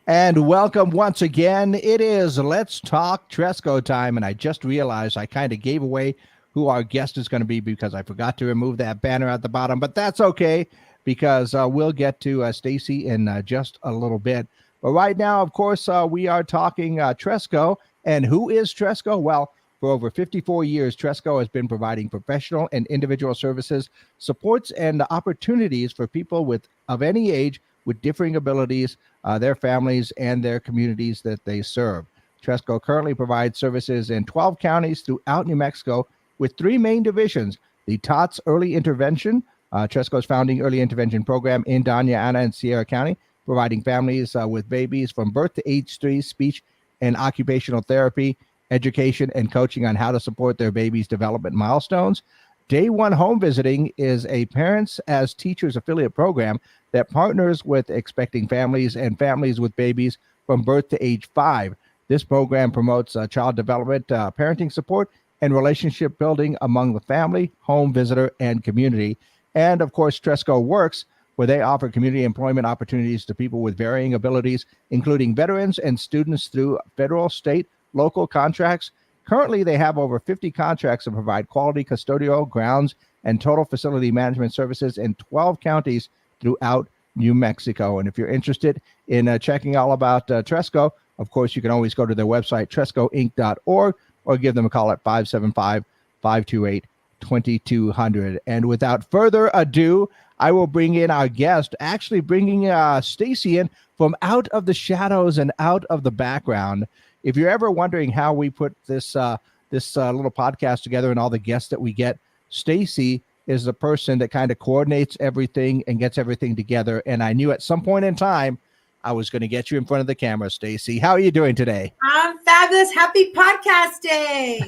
And welcome once again. It is Let's Talk Tresco time. And I just realized I kind of gave away who our guest is going to be because I forgot to remove that banner at the bottom. But that's okay because we'll get to Stacie in just a little bit. But right now, of course, we are talking Tresco. And who is Tresco? Well, for over 54 years, Tresco has been providing professional and individual services, supports, and opportunities for people of any age with differing abilities, their families, and their communities that they serve. Tresco currently provides services in 12 counties throughout New Mexico with three main divisions: the TOTS Early Intervention, Tresco's founding early intervention program in Doña Ana and Sierra County, providing families with babies from birth to age 3 speech and occupational therapy, education, and coaching on how to support their baby's development milestones. Day One Home Visiting is a Parents as Teachers affiliate program that partners with expecting families and families with babies from birth to age 5. This program promotes child development, parenting support, and relationship building among the family, home visitor, and community. And of course, Tresco Works, where they offer community employment opportunities to people with varying abilities, including veterans and students through federal, state, local contracts. Currently, they have over 50 contracts to provide quality custodial, grounds, and total facility management services in 12 counties throughout New Mexico. And if you're interested in checking all about Tresco, of course, you can always go to their website, trescoinc.org, or give them a call at 575-528-2200. And without further ado, I will bring in our guest, actually bringing Stacie in from out of the shadows and out of the background. If you're ever wondering how we put this little podcast together and all the guests that we get, Stacie is the person that kind of coordinates everything and gets everything together. And I knew at some point in time I was going to get you in front of the camera, Stacie. How are you doing today? I'm fabulous. Happy podcast day.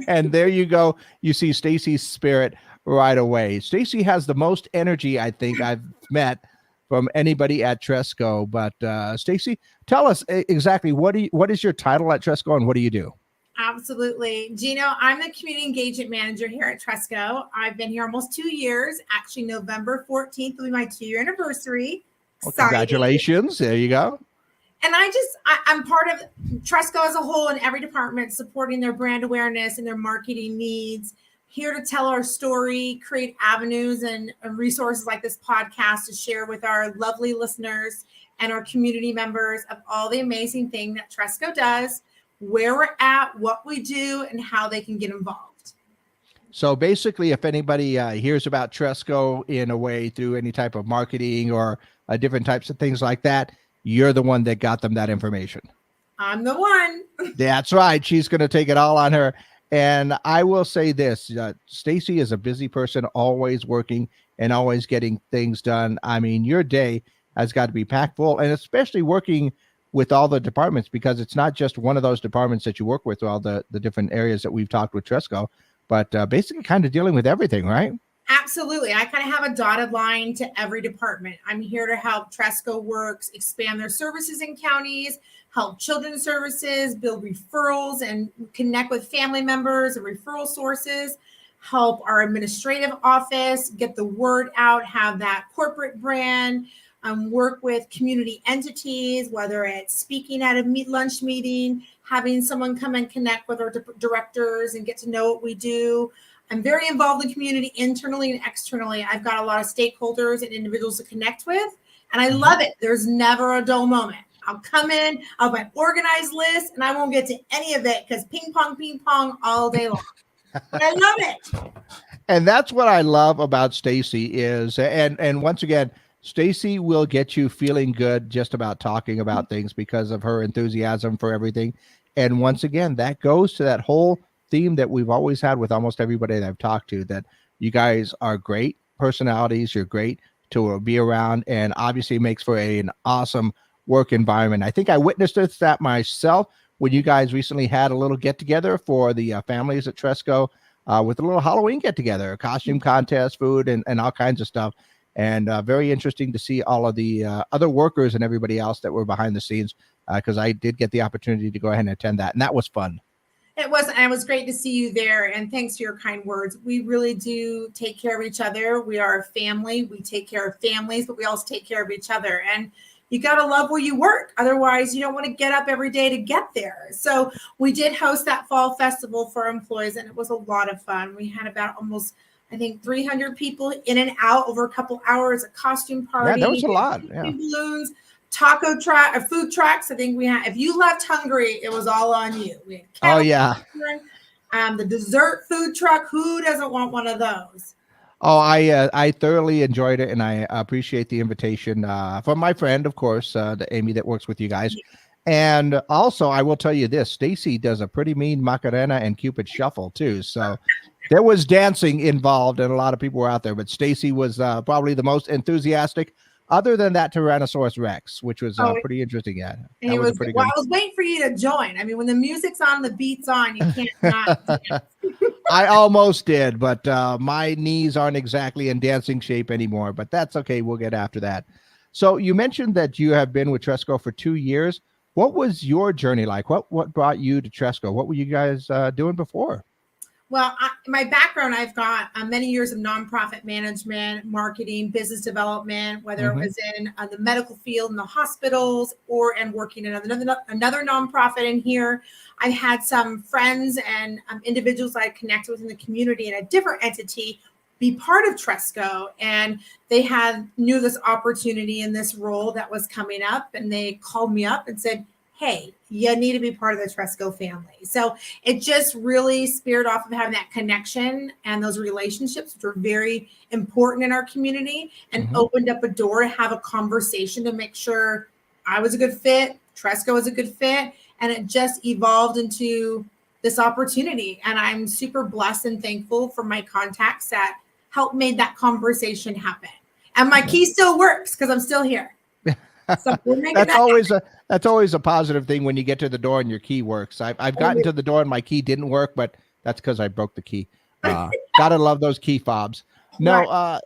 And there you go. You see Stacie's spirit right away. Stacie has the most energy I think I've met from anybody at Tresco. But Stacie, tell us exactly what is your title at Tresco and what do you do? Absolutely. Gino, I'm the community engagement manager here at Tresco. I've been here almost 2 years. Actually, November 14th will be my 2-year anniversary. Well, congratulations. There you go. And I'm part of Tresco as a whole in every department, supporting their brand awareness and their marketing needs. Here to tell our story, create avenues and resources like this podcast to share with our lovely listeners and our community members of all the amazing thing that Tresco does, where we're at, what we do, and how they can get involved. So basically, if anybody hears about Tresco in a way through any type of marketing or different types of things like that, you're the one that got them that information. I'm the one. That's right. She's going to take it all on her. And I will say this, Stacie is a busy person, always working and always getting things done. I mean, your day has got to be packed full, and especially working with all the departments, because it's not just one of those departments that you work with, all the different areas that we've talked with Tresco, but basically kind of dealing with everything, right? Absolutely. I kind of have a dotted line to every department. I'm here to help Tresco Works expand their services in counties, help children's services, build referrals and connect with family members and referral sources, help our administrative office get the word out, have that corporate brand, work with community entities, whether it's speaking at a lunch meeting, having someone come and connect with our directors and get to know what we do. I'm very involved in the community internally and externally. I've got a lot of stakeholders and individuals to connect with, and I love it. There's never a dull moment. I'll come in, I'll have an organized list, and I won't get to any of it because ping pong all day long. But I love it. And that's what I love about Stacie is, and once again, Stacie will get you feeling good just about talking about things because of her enthusiasm for everything. And once again, that goes to that whole theme that we've always had with almost everybody that I've talked to, that you guys are great personalities, you're great to be around, and obviously makes for an awesome work environment. I think I witnessed that myself when you guys recently had a little get-together for the families at Tresco with a little Halloween get-together, a costume contest, food, and all kinds of stuff. And very interesting to see all of the other workers and everybody else that were behind the scenes, because I did get the opportunity to go ahead and attend that, and that was fun. It was great to see you there, and thanks for your kind words. We really do take care of each other. We are a family. We take care of families, but we also take care of each other. And you got to love where you work. Otherwise, you don't want to get up every day to get there. So we did host that fall festival for employees, and it was a lot of fun. We had about almost, I think, 300 people in and out over a couple hours, a costume party. Yeah, there was a lot. Yeah. Balloons, food trucks. I think we had, if you left hungry, it was all on you. We had Oh, yeah. the dessert food truck. Who doesn't want one of those? Oh, I thoroughly enjoyed it, and I appreciate the invitation from my friend, of course, the Amy that works with you guys. And also, I will tell you this: Stacie does a pretty mean Macarena and Cupid shuffle too. So there was dancing involved, and a lot of people were out there. But Stacie was probably the most enthusiastic. Other than that, Tyrannosaurus Rex, which was pretty interesting. Yeah, that was pretty good. I was waiting for you to join. I mean, when the music's on, the beat's on, you can't not dance. I almost did, but my knees aren't exactly in dancing shape anymore. But that's okay. We'll get after that. So you mentioned that you have been with Tresco for 2 years. What was your journey like? What brought you to Tresco? What were you guys doing before? Well, my background, I've got many years of nonprofit management, marketing, business development, whether it was in the medical field in the hospitals and working in another nonprofit in here. I had some friends and individuals I connected with in the community in a different entity be part of Tresco, and they knew this opportunity in this role that was coming up, and they called me up and said, hey, you need to be part of the Tresco family. So it just really speared off of having that connection and those relationships, which are very important in our community, and opened up a door to have a conversation to make sure I was a good fit, Tresco was a good fit, and it just evolved into this opportunity. And I'm super blessed and thankful for my contacts that helped made that conversation happen. And my key still works because I'm still here. So that's always a positive thing when you get to the door and your key works. I've gotten to the door and my key didn't work, but that's because I broke the key. Gotta love those key fobs. No,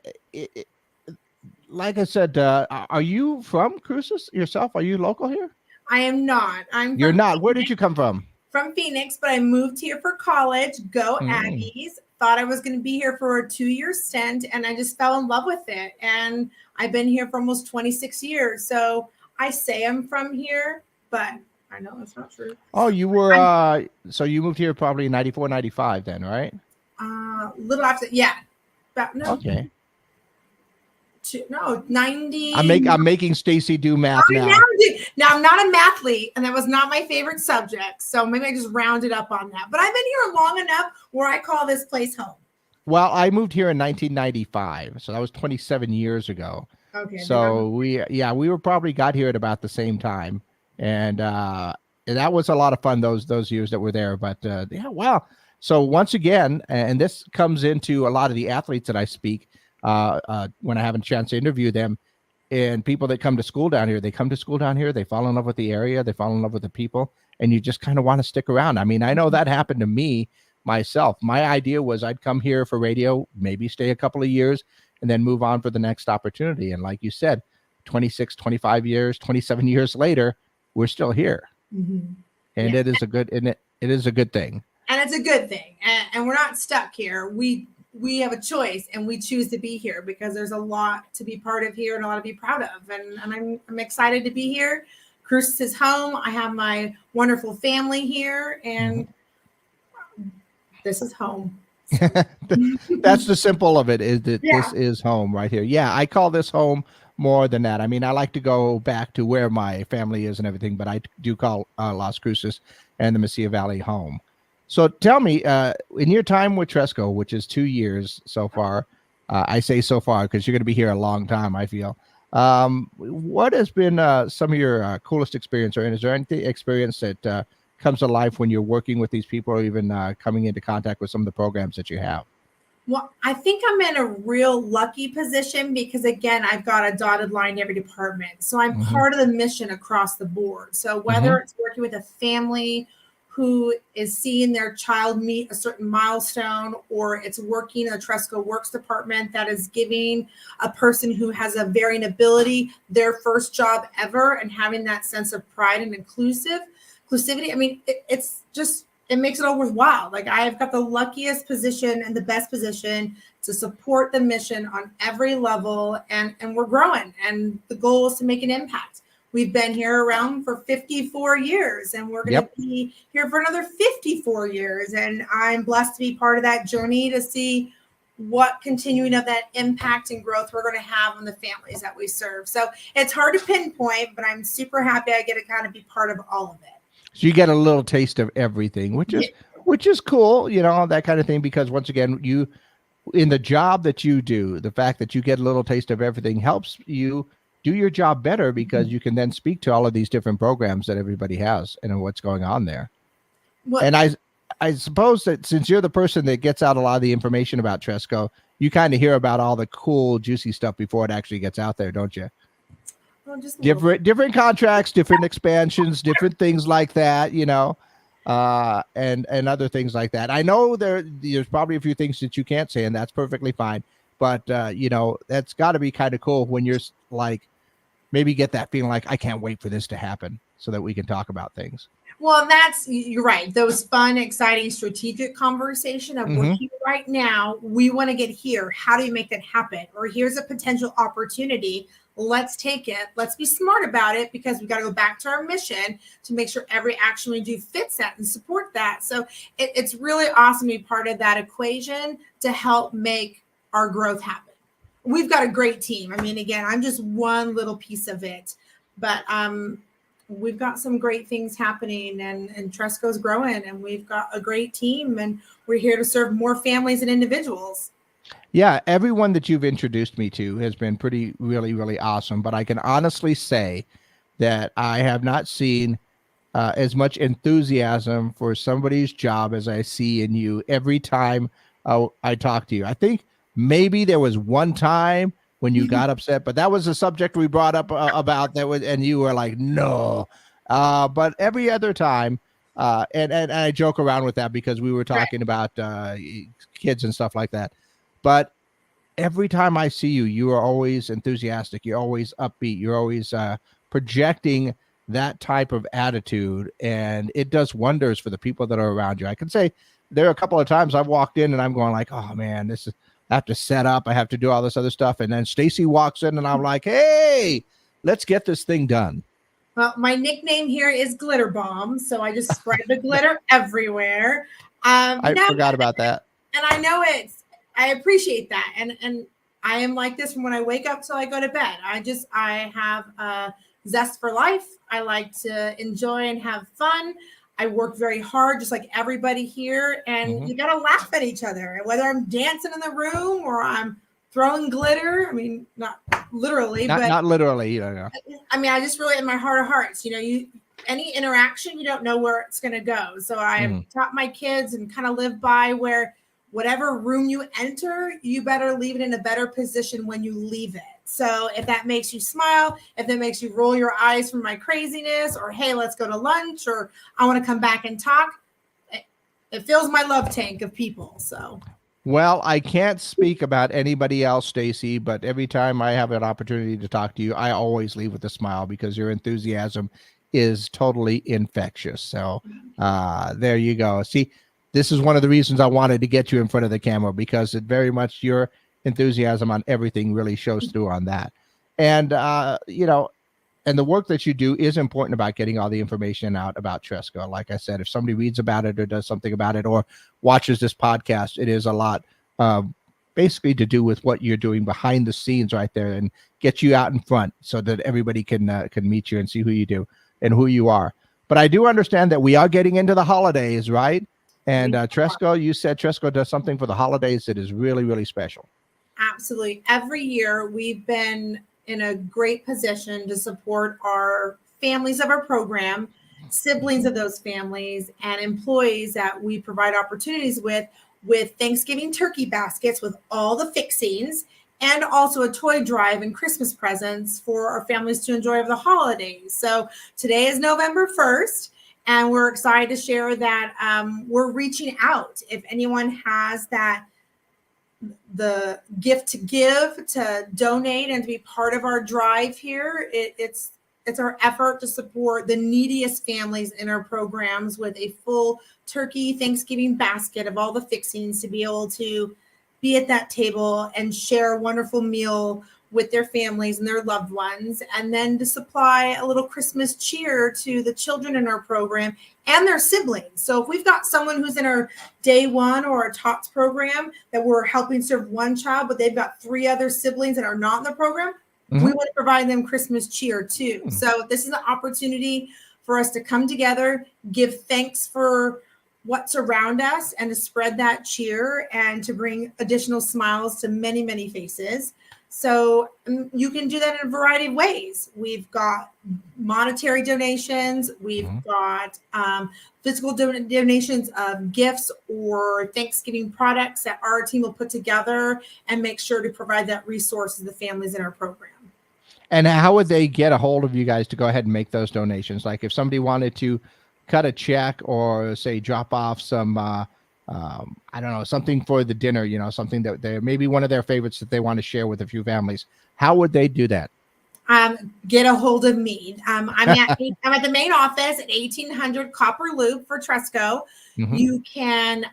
like I said, are you from Cruces yourself? Are you local here? I am not. You're not. Where did you come from? From Phoenix, but I moved here for college. Go Aggies. Thought I was going to be here for a 2-year stint, and I just fell in love with it. And I've been here for almost 26 years. So I say I'm from here, but I know that's not true. Oh, you were, so you moved here probably in 94, 95 then, right? Little after, yeah. Okay. 90. I'm making Stacie do math now. Now I'm not a mathlete, and that was not my favorite subject. So maybe I just rounded up on that. But I've been here long enough where I call this place home. Well, I moved here in 1995, so that was 27 years ago. Okay. So we were probably got here at about the same time, and that was a lot of fun those years that were there. But yeah, wow. So once again, and this comes into a lot of the athletes that I speak when I have a chance to interview them, and people that come to school down here, they fall in love with the area, they fall in love with the people, and you just kind of want to stick around. I mean, I know that happened to me myself. My idea was I'd come here for radio, maybe stay a couple of years, and then move on for the next opportunity. And like you said, 26, 25 years, 27 years later, we're still here. And it is a good thing. And it's a good thing. And we're not stuck here. We have a choice, and we choose to be here because there's a lot to be part of here and a lot to be proud of. And I'm excited to be here. Cruces is home. I have my wonderful family here, and this is home. That's the simple of it, is that this is home right here. Yeah, I call this home more than that. I mean, I like to go back to where my family is and everything, but I do call Las Cruces and the Mesilla Valley home. So tell me, in your time with Tresco, which is 2 years so far, I say so far because you're going to be here a long time, I feel. What has been some of your coolest experience, or is there any experience that comes to life when you're working with these people, or even coming into contact with some of the programs that you have? Well, I think I'm in a real lucky position because, again, I've got a dotted line in every department. So I'm part of the mission across the board. So whether it's working with a family who is seeing their child meet a certain milestone, or it's working in the Tresco Works department that is giving a person who has a varying ability their first job ever, and having that sense of pride and inclusivity. I mean, it makes it all worthwhile. Like, I've got the luckiest position and the best position to support the mission on every level, and we're growing, and the goal is to make an impact. We've been here around for 54 years, and we're going to be here for another 54 years. And I'm blessed to be part of that journey to see what continuing of that impact and growth we're going to have on the families that we serve. So it's hard to pinpoint, but I'm super happy I get to kind of be part of all of it. So you get a little taste of everything, which is cool, that kind of thing, because once again, you, in the job that you do, the fact that you get a little taste of everything helps you do your job better, because you can then speak to all of these different programs that everybody has and what's going on there. Well, and I suppose that since you're the person that gets out a lot of the information about Tresco, you kind of hear about all the cool, juicy stuff before it actually gets out there, don't you? Well, just different contracts, different expansions, different things like that, and other things like that. I know there's probably a few things that you can't say, and that's perfectly fine. But that's got to be kind of cool when you're like, maybe get that feeling like, I can't wait for this to happen so that we can talk about things. Well, you're right. Those fun, exciting, strategic conversation of we're here right now. We want to get here. How do you make that happen? Or here's a potential opportunity. Let's take it. Let's be smart about it, because we got to go back to our mission to make sure every action we do fits that and support that. So it's really awesome to be part of that equation to help make our growth happen. We've got a great team. I mean, again, I'm just one little piece of it, but we've got some great things happening, and Tresco's growing, and we've got a great team, and we're here to serve more families and individuals. Yeah, everyone that you've introduced me to has been really, really awesome. But I can honestly say that I have not seen as much enthusiasm for somebody's job as I see in you every time I talk to you. I think maybe there was one time when you got upset, but that was a subject we brought up about that was, and you were like, no. But every other time, and I joke around with that because we were talking about kids and stuff like that. But every time I see you, you are always enthusiastic. You're always upbeat. You're always projecting that type of attitude, and it does wonders for the people that are around you. I can say there are a couple of times I've walked in and I'm going like, oh man, I have to set up. I have to do all this other stuff. And then Stacie walks in and I'm like, hey, let's get this thing done. Well, my nickname here is Glitter Bomb. So I just spread the glitter everywhere. I forgot about that. And I know I appreciate that. And I am like this from when I wake up till I go to bed. I have a zest for life. I like to enjoy and have fun. I work very hard, just like everybody here, and you got to laugh at each other. Whether I'm dancing in the room or I'm throwing glitter, I mean, not literally, but not literally. I mean, I just really, in my heart of hearts, any interaction, you don't know where it's going to go. So I've taught my kids and kind of live by where whatever room you enter, you better leave it in a better position when you leave it. So if that makes you smile, if that makes you roll your eyes from my craziness, or, hey, let's go to lunch, or I want to come back and talk, it fills my love tank of people. So, well, I can't speak about anybody else, Stacie, but every time I have an opportunity to talk to you, I always leave with a smile because your enthusiasm is totally infectious. So there you go. See, this is one of the reasons I wanted to get you in front of the camera, because it very much your enthusiasm on everything really shows through on that. And, and the work that you do is important about getting all the information out about Tresco. Like I said, if somebody reads about it or does something about it or watches this podcast, it is a lot basically to do with what you're doing behind the scenes right there, and get you out in front so that everybody can meet you and see who you do and who you are. But I do understand that we are getting into the holidays, right? And Tresco, you said Tresco does something for the holidays that is really, really special. Absolutely. Every year we've been in a great position to support our families of our program, siblings of those families, and employees that we provide opportunities with Thanksgiving turkey baskets with all the fixings, and also a toy drive and Christmas presents for our families to enjoy over the holidays. So today is November 1st. And we're excited to share that we're reaching out. If anyone has the gift to give, to donate, and to be part of our drive here, it's our effort to support the neediest families in our programs with a full turkey Thanksgiving basket of all the fixings to be able to be at that table and share a wonderful meal with their families and their loved ones, and then to supply a little Christmas cheer to the children in our program and their siblings. So if we've got someone who's in our day one or our TOTS program that we're helping serve one child, but they've got 3 other siblings that are not in the program, we want to provide them Christmas cheer too. So this is an opportunity for us to come together, give thanks for what's around us, and to spread that cheer and to bring additional smiles to many, many faces. So you can do that in a variety of ways. We've got monetary donations. We've got physical donations of gifts or Thanksgiving products that our team will put together and make sure to provide that resource to the families in our program. And how would they get a hold of you guys to go ahead and make those donations? Like if somebody wanted to cut a check or say drop off some I don't know, something for the dinner, you know, something that they're maybe one of their favorites that they want to share with a few families, how would they do that? Get a hold of me. I'm at the main office at 1800 Copper Loop for Tresco. You can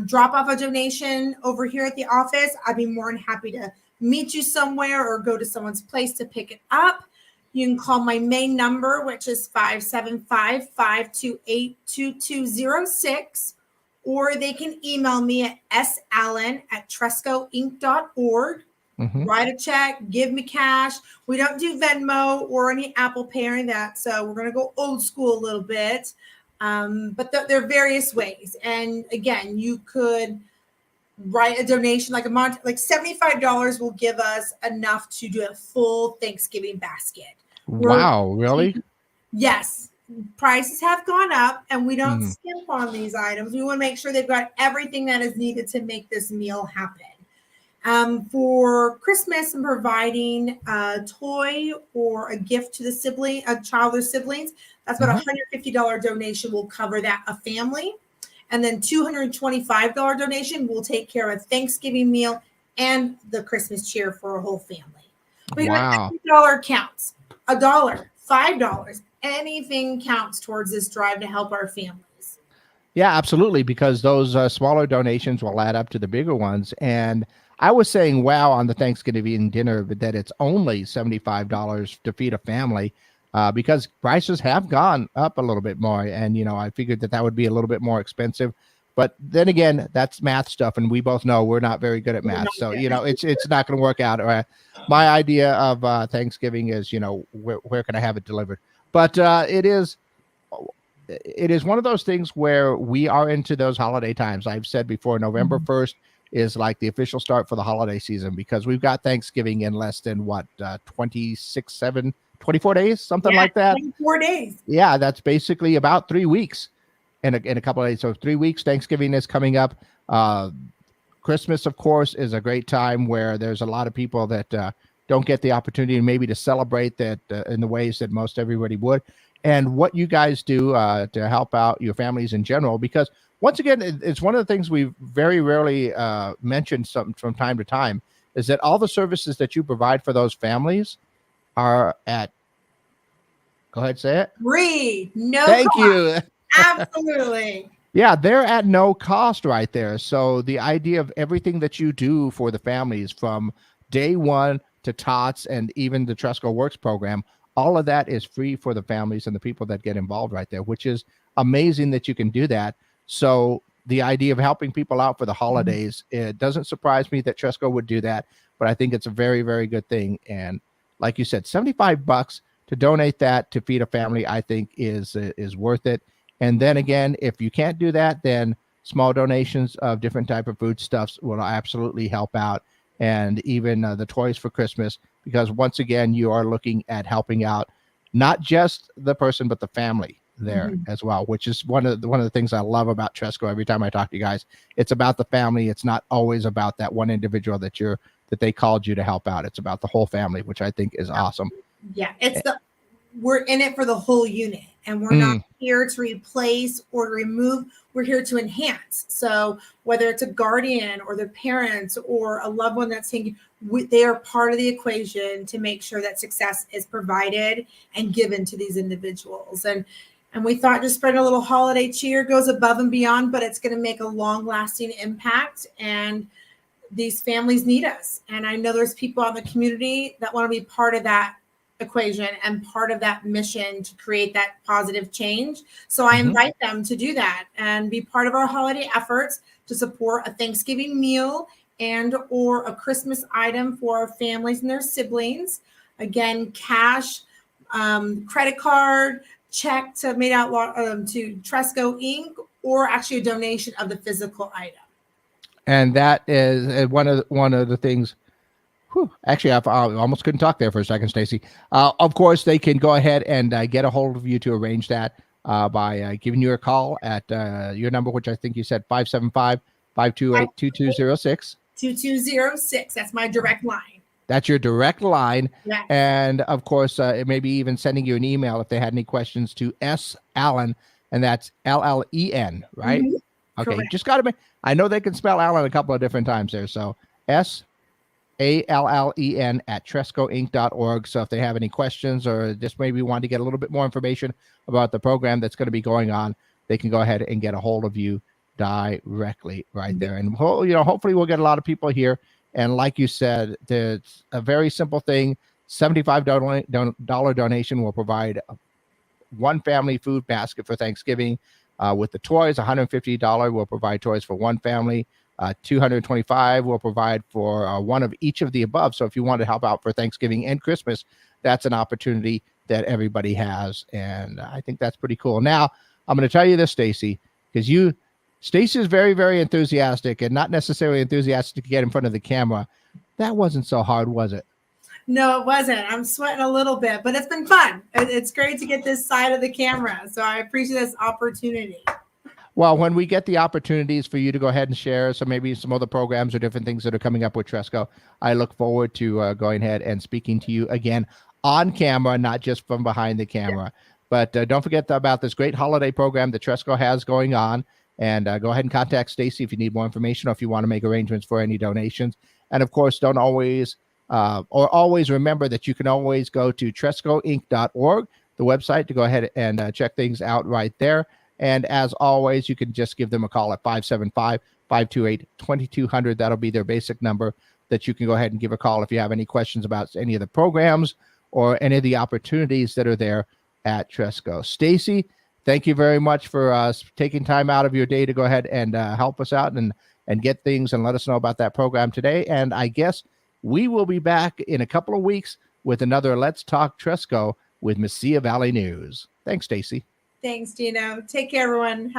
drop off a donation over here at the office. I'd be more than happy to meet you somewhere or go to someone's place to pick it up. You can call my main number, which is 575-528-2206, or they can email me at sallen@trescoinc.org. Write a check, give me cash. We don't do Venmo or any Apple Pay or any of that, so we're going to go old school a little bit. But there are various ways. And again, you could write a donation like $75 will give us enough to do a full Thanksgiving basket. Wow, really? Yes. Prices have gone up, and we don't skimp on these items. We want to make sure they've got everything that is needed to make this meal happen. For Christmas, I'm providing a toy or a gift to a child or siblings. That's about $150 donation will cover that, a family. And then $225 donation will take care of a Thanksgiving meal and the Christmas cheer for a whole family. Wow. $1 counts. $1, $5, anything counts towards this drive to help our families. Yeah, absolutely, because those smaller donations will add up to the bigger ones. And I was saying, wow, on the Thanksgiving dinner, but that it's only $75 to feed a family because prices have gone up a little bit more. And, you know, I figured that would be a little bit more expensive. But then again, that's math stuff, and we both know we're not very good at math. So, you know, it's not going to work out. My idea of Thanksgiving is, you know, where can I have it delivered? But it is one of those things where we are into those holiday times. I've said before, November 1st is like the official start for the holiday season because we've got Thanksgiving in less than 24 days, something like that. 24 days. Yeah, that's basically about 3 weeks. In a couple of days. So 3 weeks, Thanksgiving is coming up. Christmas, of course, is a great time where there's a lot of people that don't get the opportunity maybe to celebrate that in the ways that most everybody would. And what you guys do to help out your families in general, because once again, it's one of the things we very rarely mention from time to time, is that all the services that you provide for those families are at, go ahead, say it. Free. No Thank cost. you. Absolutely. Yeah, they're at no cost right there. So the idea of everything that you do for the families from day one to TOTS and even the Tresco Works program, all of that is free for the families and the people that get involved right there, which is amazing that you can do that. So the idea of helping people out for the holidays, it doesn't surprise me that Tresco would do that, but I think it's a very, very good thing. And like you said, $75 to donate that to feed a family, I think is worth it. And then again, if you can't do that, then small donations of different type of foodstuffs will absolutely help out. And even the toys for Christmas, because once again, you are looking at helping out not just the person, but the family there as well, which is one of the things I love about Tresco. Every time I talk to you guys, it's about the family. It's not always about that one individual that they called you to help out. It's about the whole family, which I think is awesome. Yeah, we're in it for the whole unit, and we're not here to replace or remove. We're here to enhance. So whether it's a guardian or their parents or a loved one that's saying, they are part of the equation to make sure that success is provided and given to these individuals. And we thought just spread a little holiday cheer goes above and beyond, but it's going to make a long lasting impact. And these families need us. And I know there's people in the community that want to be part of that equation and part of that mission to create that positive change. So I invite them to do that and be part of our holiday efforts to support a Thanksgiving meal and or a Christmas item for families and their siblings. Again, cash, credit card, check to made out to Tresco Inc., or actually a donation of the physical item. And that is one of the things. Actually, I almost couldn't talk there for a second, Stacie. Of course, they can go ahead and get a hold of you to arrange that by giving you a call at your number, which I think you said 575-528-2206. 2206. That's my direct line. That's your direct line. Yes. And of course, it may be even sending you an email if they had any questions to S. Allen, and that's L-L-E-N, right? Mm-hmm. Okay, Correct. just got to be. I know they can spell Allen a couple of different times there. So SALLEN at trescoinc.org. So if they have any questions or just maybe want to get a little bit more information about the program that's going to be going on, they can go ahead and get a hold of you directly right there. And hopefully we'll get a lot of people here. And like you said, it's a very simple thing. $75 donation will provide one family food basket for Thanksgiving. With the toys, $150 will provide toys for one family. $225 will provide for one of each of the above. So if you want to help out for Thanksgiving and Christmas, that's an opportunity that everybody has. And I think that's pretty cool. Now, I'm going to tell you this, Stacie, because Stacie is very, very enthusiastic and not necessarily enthusiastic to get in front of the camera. That wasn't so hard, was it? No, it wasn't. I'm sweating a little bit, but it's been fun. It's great to get this side of the camera. So I appreciate this opportunity. Well, when we get the opportunities for you to go ahead and share some maybe some other programs or different things that are coming up with Tresco, I look forward to going ahead and speaking to you again on camera, not just from behind the camera. Yeah. But don't forget about this great holiday program that Tresco has going on. And go ahead and contact Stacie if you need more information or if you want to make arrangements for any donations. And of course, don't always always remember that you can always go to trescoinc.org, the website, to go ahead and check things out right there. And as always, you can just give them a call at 575-528-2200. That'll be their basic number that you can go ahead and give a call if you have any questions about any of the programs or any of the opportunities that are there at Tresco. Stacie, thank you very much for taking time out of your day to go ahead and help us out and get things and let us know about that program today. And I guess we will be back in a couple of weeks with another Let's Talk Tresco with Mesilla Valley News. Thanks, Stacie. Thanks, Gino. Take care, everyone.